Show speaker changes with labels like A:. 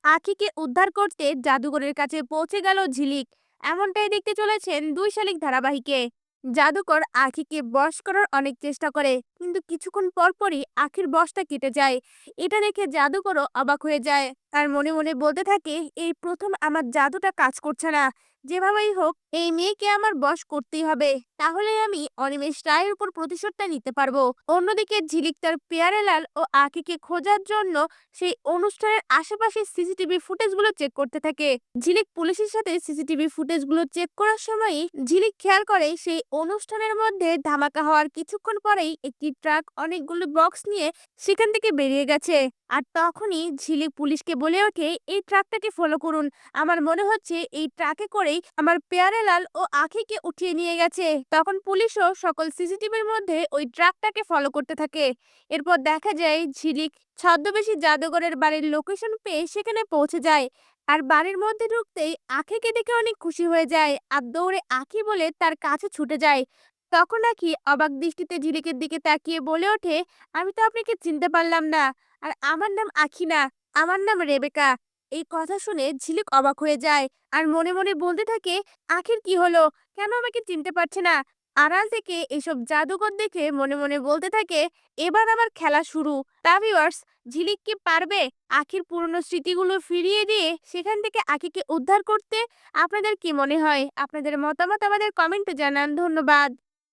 A: আখিকে উদ্ধার করতে জাদুকরের কাছে পৌঁছে গেল ঝিলিক। এমনটাই দেখতে চলেছেন 2 শালিক ধারাবাহিকে। জাদুকর আখিকে বশ করার অনেক চেষ্টা করে, কিন্তু কিছুক্ষণ পরপরই আখির বশটা কেটে যায়। এটা দেখে জাদুকরও অবাক হয়ে যায় আর মনে মনে বলতে থাকে, এই প্রথম আমার জাদুটা কাজ করছে না। যেভাবেই হোক এই মেয়েকে আমার বশ করতেই হবে, তাহলে আমি অনিমেষ রায়ের উপর প্রতিশোধটা নিতে পারবো। অন্যদিকে ঝিলিক তার পেয়ারেলাল ও আখিকে খোঁজার জন্য সেই অনুষ্ঠানের আশেপাশে সিসিটিভি ফুটেজগুলো চেক করতে থাকে। ঝিলিক পুলিশের সাথে সিসিটিভি ফুটেজগুলো চেক করার সময়ই ঝিলিক খেয়াল করে সেই অনুষ্ঠানের মধ্যে ধামাকা হওয়ার কিছুক্ষণ পরেই একটি ট্রাক অনেকগুলো বক্স নিয়ে সেখান থেকে বেরিয়ে গেছে। আর তখনই ঝিলিক পুলিশকে বলে ওঠে, এই ট্রাকটাকে ফলো করুন। আমার মনে হচ্ছে এই ট্রাকে করেই আমার পেয়ারেলাল ও আখিকে উঠিয়ে নিয়ে গেছে। তখন পুলিশও সকল সিসিটিভির মধ্যে ওই ট্রাকটাকে ফলো করতে থাকে। এরপর দেখা যায় ঝিলিক ছদ্মবেশী জাদুঘরের বাড়ির লোকেশন পেয়ে সেখানে পৌঁছে যায়। আর বাড়ির মধ্যে ঢুকতেই আখিকে দেখে অনেক খুশি হয়ে যায় আর দৌড়ে আখি বলে তার কাছে ছুটে যায়। তখন আখি অবাক দৃষ্টিতে ঝিলিকের দিকে তাকিয়ে বলে ওঠে, আমি তো আপনাকে চিনতে পারলাম না। আর আমার নাম আখি না, আমার নাম রেবেকা। এই কথা শুনে ঝিলিক অবাক হয়ে যায় আর মনে মনে বলতে থাকে, আখির কি হলো, কেন আমাকে চিনতে পারছে না। আড়াল থেকে এসব জাদুকর দেখে মনে মনে বলতে থাকে, এবার আমার খেলা শুরু। তা ভিউয়ার্স, ঝিলিক কি পারবে আখির পুরনো স্মৃতিগুলো ফিরিয়ে দিয়ে সেখান থেকে আখিকে উদ্ধার করতে? আপনাদের কি মনে হয়? আপনাদের মতামত আমাদের কমেন্টে জানান। ধন্যবাদ।